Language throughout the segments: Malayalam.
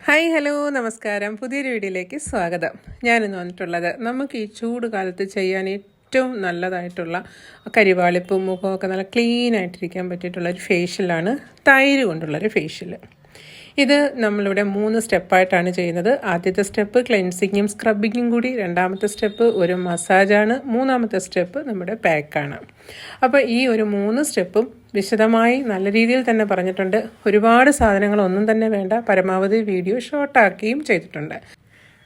ഹായ് ഹലോ നമസ്കാരം. പുതിയൊരു വീഡിയോയിലേക്ക് സ്വാഗതം. ഞാനിന്ന് വന്നിട്ടുള്ളത് നമുക്ക് ഈ ചൂട് കാലത്ത് ചെയ്യാൻ ഏറ്റവും നല്ലതായിട്ടുള്ള കരിവാളിപ്പും മുഖമൊക്കെ നല്ല ക്ലീൻ ആയിട്ടിരിക്കാൻ പറ്റിയിട്ടുള്ള ഒരു ഫേഷ്യലാണ് തൈര് കൊണ്ടുള്ളൊരു ഫേഷ്യൽ. ഇത് നമ്മളിവിടെ 3 സ്റ്റെപ്പായിട്ടാണ് ചെയ്യുന്നത്. ആദ്യത്തെ സ്റ്റെപ്പ് ക്ലെൻസിങ്ങും സ്ക്രബിങ്ങും കൂടി, രണ്ടാമത്തെ സ്റ്റെപ്പ് ഒരു മസാജാണ്, മൂന്നാമത്തെ സ്റ്റെപ്പ് നമ്മുടെ പാക്കാണ്. അപ്പോൾ ഈ ഒരു 3 സ്റ്റെപ്പും വിശദമായി നല്ല രീതിയിൽ തന്നെ പറഞ്ഞിട്ടുണ്ട്. ഒരുപാട് സാധനങ്ങളൊന്നും തന്നെ വേണ്ട. പരമാവധി വീഡിയോ ഷോർട്ടാക്കുകയും ചെയ്തിട്ടുണ്ട്.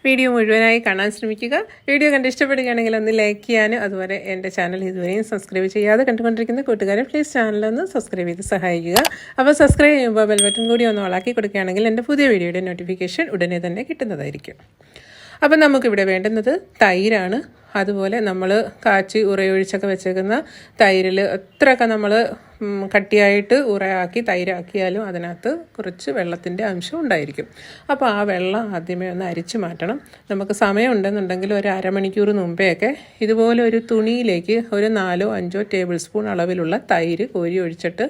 വീഡിയോ മുഴുവനായി കാണാൻ ശ്രമിക്കുക. വീഡിയോ കണ്ട് ഇഷ്ടപ്പെടുകയാണെങ്കിൽ ഒന്ന് ലൈക്ക് ചെയ്യാനും, അതുപോലെ എൻ്റെ ചാനൽ ഇതുവരെയും സബ്സ്ക്രൈബ് ചെയ്യാതെ കണ്ടുകൊണ്ടിരിക്കുന്ന കൂട്ടുകാരെ പ്ലീസ് ചാനലൊന്ന് സബ്സ്ക്രൈബ് ചെയ്ത് സഹായിക്കുക. അപ്പോൾ സബ്സ്ക്രൈബ് ചെയ്യുമ്പോൾ ബെൽ ബട്ടൺ കൂടി ഒന്ന് ഓളാക്കി കൊടുക്കുകയാണെങ്കിൽ എൻ്റെ പുതിയ വീഡിയോയുടെ നോട്ടിഫിക്കേഷൻ ഉടനെ തന്നെ കിട്ടുന്നതായിരിക്കും. അപ്പം നമുക്കിവിടെ വേണ്ടുന്നത് തൈരാണ്. അതുപോലെ നമ്മൾ കാച്ചി ഉറയൊഴിച്ചൊക്കെ വെച്ചേക്കുന്ന തൈരിൽ എത്രയൊക്കെ നമ്മൾ കട്ടിയായിട്ട് ഉറയാക്കി തൈരാക്കിയാലും അതിനകത്ത് കുറച്ച് വെള്ളത്തിൻ്റെ അംശം ഉണ്ടായിരിക്കും. അപ്പോൾ ആ വെള്ളം ആദ്യമേ ഒന്ന് അരിച്ചു മാറ്റണം. നമുക്ക് സമയം ഉണ്ടെന്നുണ്ടെങ്കിൽ ഒരു അരമണിക്കൂർ മുമ്പെയൊക്കെ ഇതുപോലെ ഒരു തുണിയിലേക്ക് ഒരു 4-5 ടേബിൾ സ്പൂൺ അളവിലുള്ള തൈര് കോരി ഒഴിച്ചിട്ട്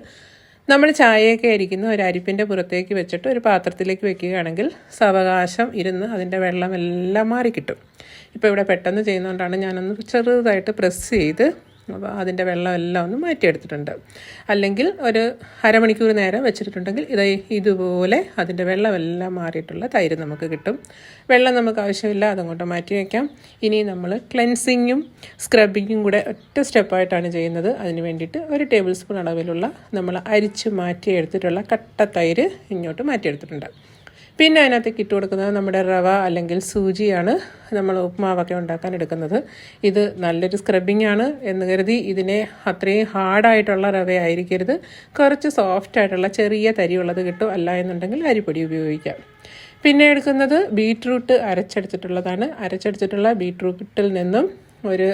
നമ്മൾ ചായയൊക്കെ അരിക്കുന്ന ഒരു അരിപ്പിൻ്റെ പുറത്തേക്ക് വെച്ചിട്ട് ഒരു പാത്രത്തിലേക്ക് വെക്കുകയാണെങ്കിൽ സാവകാശം ഇരുന്ന് അതിൻ്റെ വെള്ളമെല്ലാം മാറിക്കിട്ടും. ഇപ്പോൾ ഇവിടെ പെട്ടെന്ന് ചെയ്യുന്നതുകൊണ്ടാണ് ഞാനൊന്ന് ചെറുതായിട്ട് പ്രസ് ചെയ്ത് അപ്പോൾ അതിൻ്റെ വെള്ളമെല്ലാം ഒന്ന് മാറ്റിയെടുത്തിട്ടുണ്ട്. അല്ലെങ്കിൽ ഒരു അരമണിക്കൂർ നേരം വെച്ചിട്ടുണ്ടെങ്കിൽ ഇതുപോലെ അതിൻ്റെ വെള്ളമെല്ലാം മാറിയിട്ടുള്ള തൈര് നമുക്ക് കിട്ടും. വെള്ളം നമുക്ക് ആവശ്യമില്ല, അതങ്ങോട്ട് മാറ്റി വയ്ക്കാം. ഇനി നമ്മൾ ക്ലെൻസിങ്ങും സ്ക്രബിങ്ങും കൂടെ ഒറ്റ സ്റ്റെപ്പായിട്ടാണ് ചെയ്യുന്നത്. അതിന് വേണ്ടിയിട്ട് ഒരു ടേബിൾ സ്പൂൺ അളവിലുള്ള നമ്മൾ അരിച്ച് മാറ്റിയെടുത്തിട്ടുള്ള കട്ട തൈര് ഇങ്ങോട്ട് മാറ്റിയെടുത്തിട്ടുണ്ട്. പിന്നെ അതിനകത്തേക്ക് ഇട്ട് കൊടുക്കുന്നത് നമ്മുടെ റവ അല്ലെങ്കിൽ സൂചിയാണ്. നമ്മൾ ഉപ്മാവൊക്കെ ഉണ്ടാക്കാൻ എടുക്കുന്നത്. ഇത് നല്ലൊരു സ്ക്രബിംഗ് ആണ് എന്ന് കരുതി ഇതിനെ അത്രയും ഹാർഡായിട്ടുള്ള റവ ആയിരിക്കരുത്. കുറച്ച് സോഫ്റ്റ് ആയിട്ടുള്ള ചെറിയ തരിയുള്ളത് കിട്ടും. അല്ല എന്നുണ്ടെങ്കിൽ അരിപ്പൊടി ഉപയോഗിക്കാം. പിന്നെ എടുക്കുന്നത് ബീറ്റ്റൂട്ട് അരച്ചെടുത്തിട്ടുള്ളതാണ്. അരച്ചെടുത്തിട്ടുള്ള ബീറ്റ്റൂട്ടിൽ നിന്നും ഒരു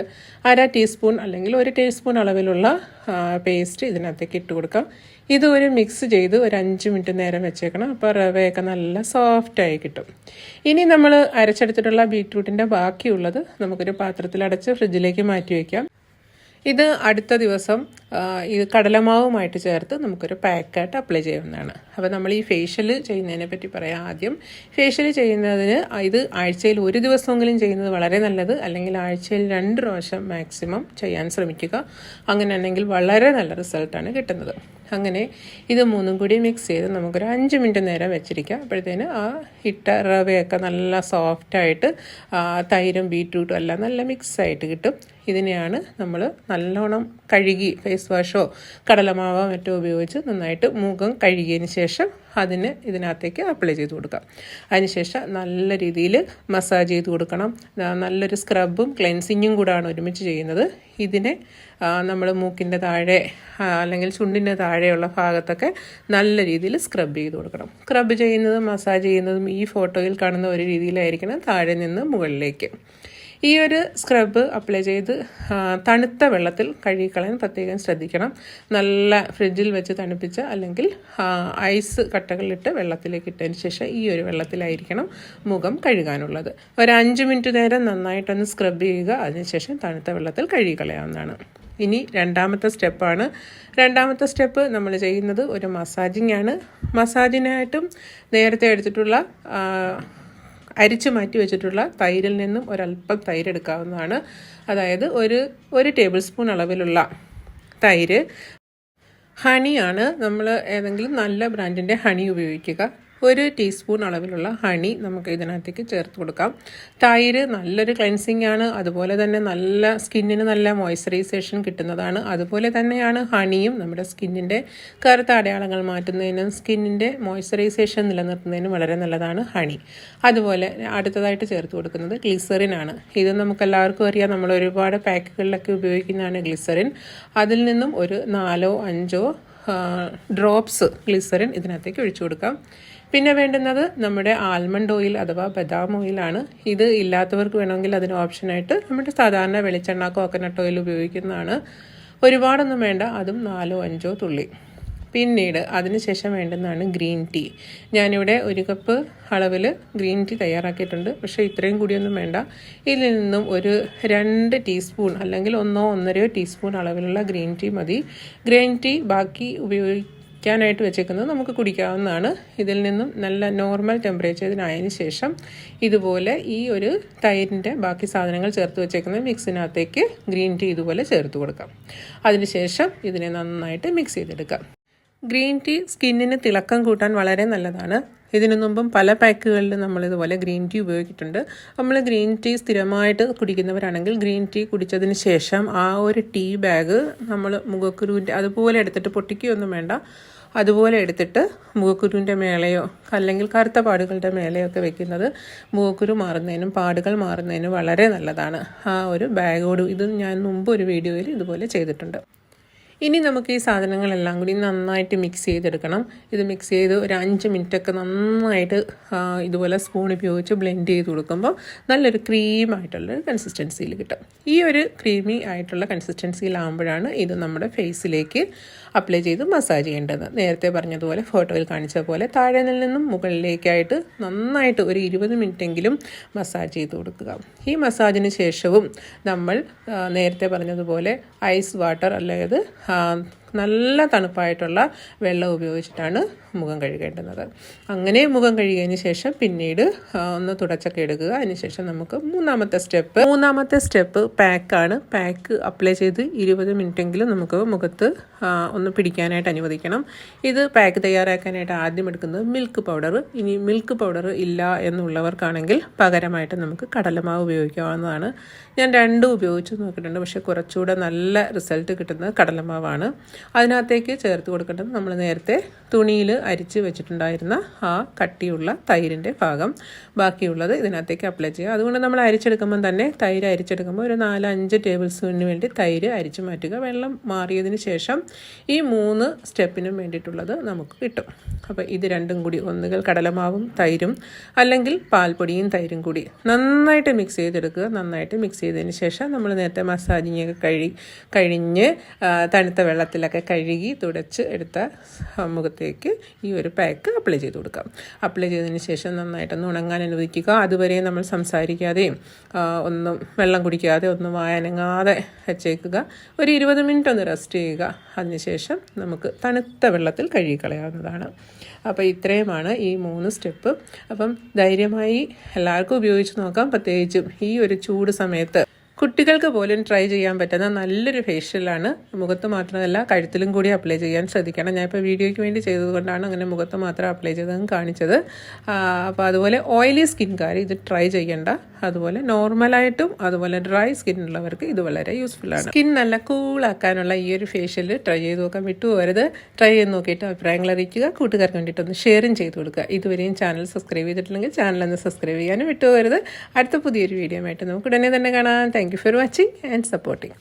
1/2 ടീസ്പൂൺ അല്ലെങ്കിൽ 1 ടീസ്പൂൺ അളവിലുള്ള പേസ്റ്റ് ഇതിനകത്തേക്ക് ഇട്ട് കൊടുക്കാം. ഇത് ഒരു മിക്സ് ചെയ്ത് ഒരു 5 മിനിറ്റ് നേരം വെച്ചേക്കണം. അപ്പോൾ റവയൊക്കെ നല്ല സോഫ്റ്റായി കിട്ടും. ഇനി നമ്മൾ അരച്ചെടുത്തിട്ടുള്ള ബീറ്റ്റൂട്ടിൻ്റെ ബാക്കിയുള്ളത് നമുക്കൊരു പാത്രത്തിലടച്ച് ഫ്രിഡ്ജിലേക്ക് മാറ്റി വയ്ക്കാം. ഇത് അടുത്ത ദിവസം ഇത് കടലമാവുമായിട്ട് ചേർത്ത് നമുക്കൊരു പാക്കായിട്ട് അപ്ലൈ ചെയ്യാവുന്നതാണ്. അപ്പോൾ നമ്മൾ ഈ ഫേഷ്യൽ ചെയ്യുന്നതിനെ പറ്റി പറയാം. ആദ്യം ഫേഷ്യൽ ചെയ്യുന്നതിന് ഇത് ആഴ്ചയിൽ ഒരു ദിവസമെങ്കിലും ചെയ്യുന്നത് വളരെ നല്ലത്. അല്ലെങ്കിൽ ആഴ്ചയിൽ 2 പ്രാവശ്യം മാക്സിമം ചെയ്യാൻ ശ്രമിക്കുക. അങ്ങനെയാണെങ്കിൽ വളരെ നല്ല റിസൾട്ടാണ് കിട്ടുന്നത്. അങ്ങനെ ഇത് 3 കൂടി മിക്സ് ചെയ്ത് നമുക്കൊരു 5 മിനിറ്റ് നേരം വെച്ചിരിക്കാം. അപ്പോഴത്തേന് ആ ഇട്ട റവയൊക്കെ നല്ല സോഫ്റ്റായിട്ട് തൈരും ബീറ്റ്റൂട്ടും എല്ലാം നല്ല മിക്സായിട്ട് കിട്ടും. ഇതിനെയാണ് നമ്മൾ നല്ലോണം കഴുകി ഫേസ് വാഷോ കടലമാവോ മറ്റോ ഉപയോഗിച്ച് നന്നായിട്ട് മുഖം കഴുകിയതിന് ശേഷം ഇതിനകത്തേക്ക് അപ്ലൈ ചെയ്ത് കൊടുക്കാം. അതിനുശേഷം നല്ല രീതിയിൽ മസാജ് ചെയ്ത് കൊടുക്കണം. നല്ലൊരു സ്ക്രബും ക്ലെൻസിങ്ങും കൂടാണ് ഒരുമിച്ച് ചെയ്യുന്നത്. ഇതിനെ നമ്മൾ മൂക്കിൻ്റെ താഴെ അല്ലെങ്കിൽ ചുണ്ടിൻ്റെ താഴെയുള്ള ഭാഗത്തൊക്കെ നല്ല രീതിയിൽ സ്ക്രബ് ചെയ്ത് കൊടുക്കണം. സ്ക്രബ് ചെയ്യുന്നതും മസാജ് ചെയ്യുന്നതും ഈ ഫോട്ടോയിൽ കാണുന്ന ഒരു രീതിയിലായിരിക്കണം, താഴെ നിന്ന് മുകളിലേക്ക്. ഈ ഒരു സ്ക്രബ് അപ്ലൈ ചെയ്ത് തണുത്ത വെള്ളത്തിൽ കഴുകിക്കളയാൻ പ്രത്യേകം ശ്രദ്ധിക്കണം. നല്ല ഫ്രിഡ്ജിൽ വെച്ച് തണുപ്പിച്ച അല്ലെങ്കിൽ ഐസ് കട്ടകളിലിട്ട് വെള്ളത്തിലേക്ക് ഇട്ടതിന് ശേഷം ഈ ഒരു വെള്ളത്തിലായിരിക്കണം മുഖം കഴുകാനുള്ളത്. ഒരു 5 മിനിറ്റ് നേരം നന്നായിട്ടൊന്ന് സ്ക്രബ് ചെയ്യുക. അതിനുശേഷം തണുത്ത വെള്ളത്തിൽ കഴുകിക്കളയാവുന്നതാണ്. ഇനി രണ്ടാമത്തെ സ്റ്റെപ്പാണ്. രണ്ടാമത്തെ സ്റ്റെപ്പ് നമ്മൾ ചെയ്യുന്നത് ഒരു മസാജിങ് ആണ്. മസാജിനായിട്ടും നേരത്തെ എടുത്തിട്ടുള്ള അരിച്ചു മാറ്റി വെച്ചിട്ടുള്ള തൈരിൽ നിന്നും ഒരല്പം തൈര് എടുക്കാവുന്നതാണ്. അതായത് ഒരു ടേബിൾ സ്പൂൺ അളവിലുള്ള തൈര്. ഹണിയാണ്, നമ്മൾ ഏതെങ്കിലും നല്ല ബ്രാൻഡിൻ്റെ ഹണി ഉപയോഗിക്കുക. 1 ടീസ്പൂൺ അളവിലുള്ള ഹണി നമുക്ക് ഇതിനകത്തേക്ക് ചേർത്ത് കൊടുക്കാം. തൈര് നല്ലൊരു ക്ലെൻസിങ് ആണ്. അതുപോലെ തന്നെ നല്ല സ്കിന്നിന് നല്ല മോയ്സ്ചറൈസേഷൻ കിട്ടുന്നതാണ്. അതുപോലെ തന്നെയാണ് ഹണിയും നമ്മുടെ സ്കിന്നിൻ്റെ കറുത്ത അടയാളങ്ങൾ മാറ്റുന്നതിനും സ്കിന്നിൻ്റെ മോയ്സ്ചറൈസേഷൻ നിലനിർത്തുന്നതിനും വളരെ നല്ലതാണ് ഹണി. അതുപോലെ അടുത്തതായിട്ട് ചേർത്ത് കൊടുക്കുന്നത് ഗ്ലിസറിൻ ആണ്. ഇത് നമുക്കെല്ലാവർക്കും അറിയാം, നമ്മൾ ഒരുപാട് പാക്കുകളിലൊക്കെ ഉപയോഗിക്കുന്നതാണ് ഗ്ലിസറിൻ. അതിൽ നിന്നും ഒരു 4-5 ഡ്രോപ്സ് ഗ്ലിസറിൻ ഇതിനകത്തേക്ക് ഒഴിച്ചു കൊടുക്കാം. പിന്നെ വേണ്ടുന്നത് നമ്മുടെ ആൽമണ്ട് ഓയിൽ അഥവാ ബദാം ഓയിലാണ്. ഇത് ഇല്ലാത്തവർക്ക് വേണമെങ്കിൽ അതിന് ഓപ്ഷനായിട്ട് നമ്മുടെ സാധാരണ വെളിച്ചെണ്ണ കോക്കനട്ട് ഓയിൽ ഉപയോഗിക്കുന്നതാണ്. ഒരുപാടൊന്നും വേണ്ട, അതും 4-5 തുള്ളി. പിന്നീട് അതിനുശേഷം വേണ്ടുന്നതാണ് ഗ്രീൻ ടീ. ഞാനിവിടെ 1 കപ്പ് അളവിൽ ഗ്രീൻ ടീ തയ്യാറാക്കിയിട്ടുണ്ട്. പക്ഷേ ഇത്രയും കൂടിയൊന്നും വേണ്ട. ഇതിൽ നിന്നും ഒരു 2 ടീസ്പൂൺ അല്ലെങ്കിൽ 1-1.5 ടീസ്പൂൺ അളവിലുള്ള ഗ്രീൻ ടീ മതി. ഗ്രീൻ ടീ ബാക്കി കുടിക്കാനായിട്ട് വെച്ചേക്കുന്നത് നമുക്ക് കുടിക്കാവുന്നതാണ്. ഇതിൽ നിന്നും നല്ല നോർമൽ ടെമ്പറേച്ചറിനായതിനു ശേഷം ഇതുപോലെ ഈ ഒരു തൈരിൻ്റെ ബാക്കി സാധനങ്ങൾ ചേർത്ത് വെച്ചേക്കുന്ന മിക്സിനകത്തേക്ക് ഗ്രീൻ ടീ ഇതുപോലെ ചേർത്ത് കൊടുക്കാം. അതിനുശേഷം ഇതിനെ നന്നായിട്ട് മിക്സ് ചെയ്തെടുക്കാം. ഗ്രീൻ ടീ സ്കിന്നിന് തിളക്കം കൂട്ടാൻ വളരെ നല്ലതാണ്. ഇതിനു മുമ്പും പല പാക്കുകളിൽ നമ്മളിതുപോലെ ഗ്രീൻ ടീ ഉപയോഗിച്ചിട്ടുണ്ട്. നമ്മൾ ഗ്രീൻ ടീ സ്ഥിരമായിട്ട് കുടിക്കുന്നവരാണെങ്കിൽ ഗ്രീൻ ടീ കുടിച്ചതിന് ശേഷം ആ ഒരു ടീ ബാഗ് നമ്മൾ മുഖക്കുരുവിൻ്റെ അതുപോലെ എടുത്തിട്ട് പൊട്ടിക്കുകയൊന്നും വേണ്ട. അതുപോലെ എടുത്തിട്ട് മുഖക്കുരുവിൻ്റെ മേലെയോ അല്ലെങ്കിൽ കറുത്ത പാടുകളുടെ മേലെയോ ഒക്കെ വെക്കുന്നത് മുഖക്കുരു മാറുന്നതിനും പാടുകൾ മാറുന്നതിനും വളരെ നല്ലതാണ്. ആ ഒരു ബാഗോട് ഇത് ഞാൻ മുമ്പ് ഒരു വീഡിയോയിൽ ഇതുപോലെ ചെയ്തിട്ടുണ്ട്. ഇനി നമുക്ക് ഈ സാധനങ്ങളെല്ലാം കൂടി നന്നായിട്ട് മിക്സ് ചെയ്തെടുക്കണം. ഇത് മിക്സ് ചെയ്ത് ഒരു 5 മിനിറ്റൊക്കെ നന്നായിട്ട് ഇതുപോലെ സ്പൂൺ ഉപയോഗിച്ച് ബ്ലെൻഡ് ചെയ്ത് കൊടുക്കുമ്പോൾ നല്ലൊരു ക്രീമായിട്ടുള്ളൊരു കൺസിസ്റ്റൻസിയിൽ കിട്ടും. ഈ ഒരു ക്രീമി ആയിട്ടുള്ള കൺസിസ്റ്റൻസിയിലാകുമ്പോഴാണ് ഇത് നമ്മുടെ ഫേസിലേക്ക് അപ്ലൈ ചെയ്ത് മസാജ് ചെയ്യേണ്ടത്. നേരത്തെ പറഞ്ഞതുപോലെ ഫോട്ടോയിൽ കാണിച്ച പോലെ താഴെ നിന്നും മുകളിലേക്കായിട്ട് നന്നായിട്ട് ഒരു 20 മിനിറ്റെങ്കിലും മസാജ് ചെയ്ത് കൊടുക്കുക. ഈ മസാജിന് ശേഷവും നമ്മൾ നേരത്തെ പറഞ്ഞതുപോലെ ഐസ് വാട്ടർ അല്ലെങ്കിൽ നല്ല തണുപ്പായിട്ടുള്ള വെള്ളം ഉപയോഗിച്ചിട്ടാണ് മുഖം കഴുകേണ്ടുന്നത്. അങ്ങനെ മുഖം കഴുകിയതിന് ശേഷം പിന്നീട് ഒന്ന് തുടച്ചൊക്കെ എടുക്കുക. അതിനുശേഷം നമുക്ക് മൂന്നാമത്തെ സ്റ്റെപ്പ് പാക്കാണ്. പാക്ക് അപ്ലൈ ചെയ്ത് 20 മിനിറ്റെങ്കിലും നമുക്ക് മുഖത്ത് ഒന്ന് പിടിക്കാനായിട്ട് അനുവദിക്കണം. ഇത് പാക്ക് തയ്യാറാക്കാനായിട്ട് ആദ്യം എടുക്കുന്നത് മിൽക്ക് പൗഡർ. ഇനി മിൽക്ക് പൗഡർ ഇല്ല എന്നുള്ളവർക്കാണെങ്കിൽ പകരമായിട്ട് നമുക്ക് കടലമാവ് ഉപയോഗിക്കാവുന്നതാണ്. ഞാൻ രണ്ടും ഉപയോഗിച്ച് നോക്കിയിട്ടുണ്ട്. പക്ഷേ കുറച്ചുകൂടെ നല്ല റിസൾട്ട് കിട്ടുന്നത് കടലമാവാണ്. അതിനകത്തേക്ക് ചേർത്ത് കൊടുക്കേണ്ടത് നമ്മൾ നേരത്തെ തുണിയിൽ അരിച്ച് വെച്ചിട്ടുണ്ടായിരുന്ന ആ കട്ടിയുള്ള തൈരിൻ്റെ ഭാഗം. ബാക്കിയുള്ളത് ഇതിനകത്തേക്ക് അപ്ലൈ ചെയ്യുക. അതുകൊണ്ട് നമ്മൾ അരിച്ചെടുക്കുമ്പം തന്നെ തൈര് അരിച്ചെടുക്കുമ്പോൾ ഒരു 4-5 ടേബിൾ സ്പൂണിന് വേണ്ടി തൈര് അരിച്ച് മാറ്റുക. വെള്ളം മാറിയതിന് ശേഷം ഈ 3 സ്റ്റെപ്പിനും വേണ്ടിയിട്ടുള്ളത് നമുക്ക് കിട്ടും. അപ്പോൾ ഇത് രണ്ടും കൂടി ഒന്നുകിൽ കടലമാവും തൈരും അല്ലെങ്കിൽ പാൽപ്പൊടിയും തൈരും കൂടി നന്നായിട്ട് മിക്സ് ചെയ്തെടുക്കുക. നന്നായിട്ട് മിക്സ് ചെയ്തതിന് ശേഷം നമ്മൾ നേരത്തെ മസാജിങ്ങൊക്കെ കഴിഞ്ഞ് തണുത്ത വെള്ളത്തിലൊക്കെ കഴുകി തുടച്ച് എടുത്ത മുഖത്തേക്ക് ഈ ഒരു പാക്ക് അപ്ലൈ ചെയ്ത് കൊടുക്കാം. അപ്ലൈ ചെയ്തതിന് ശേഷം നന്നായിട്ടൊന്ന് ഉണങ്ങാൻ അനുവദിക്കുക. അതുവരെ നമ്മൾ സംസാരിക്കാതെയും ഒന്നും വെള്ളം കുടിക്കാതെ ഒന്നും വായനങ്ങാതെ വെച്ചേക്കുക. ഒരു 20 മിനിറ്റ് ഒന്ന് റെസ്റ്റ് ചെയ്യുക. അതിനുശേഷം നമുക്ക് തണുത്ത വെള്ളത്തിൽ കഴുകിക്കളയാവുന്നതാണ്. അപ്പോൾ ഇത്രയുമാണ് ഈ 3 സ്റ്റെപ്പ്. അപ്പം ധൈര്യമായി എല്ലാവർക്കും ഉപയോഗിച്ച് നോക്കാം. പ്രത്യേകിച്ചും ഈ ഒരു ചൂട് സമയത്ത് കുട്ടികൾക്ക് പോലും ട്രൈ ചെയ്യാൻ പറ്റുന്ന നല്ലൊരു ഫേഷ്യലാണ്. മുഖത്ത് മാത്രമല്ല കഴുത്തിലും കൂടി അപ്ലൈ ചെയ്യാൻ ശ്രദ്ധിക്കണം. ഞാനിപ്പോൾ വീഡിയോയ്ക്ക് വേണ്ടി ചെയ്തതുകൊണ്ടാണ് അങ്ങനെ മുഖത്ത് മാത്രം അപ്ലൈ ചെയ്തതെന്ന് കാണിച്ചത്. അപ്പോൾ അതുപോലെ ഓയിലി സ്കിൻകാർ ഇത് ട്രൈ ചെയ്യേണ്ട. അതുപോലെ നോർമലായിട്ടും അതുപോലെ ഡ്രൈ സ്കിന്നുള്ളവർക്ക് ഇത് വളരെ യൂസ്ഫുള്ളാണ്. സ്കിൻ നല്ല കൂളാക്കാനുള്ള ഈ ഒരു ഫേഷ്യൽ ട്രൈ ചെയ്ത് നോക്കാൻ വിട്ടുപോകരുത്. ട്രൈ ചെയ്ത് നോക്കിയിട്ട് അഭിപ്രായങ്ങൾ അറിയിക്കുക. കൂട്ടുകാർക്ക് വേണ്ടിയിട്ടൊന്ന് ഷെയറും ചെയ്ത് കൊടുക്കുക. ഇതുവരെയും ചാനൽ സബ്സ്ക്രൈബ് ചെയ്തിട്ടില്ലെങ്കിൽ ചാനലൊന്ന് സബ്സ്ക്രൈബ് ചെയ്യാനും വിട്ടുപോകരുത്. അടുത്ത പുതിയൊരു വീഡിയോ ആയിട്ട് നമുക്ക് ഉടനെ തന്നെ കാണാം. Thank you for watching and supporting.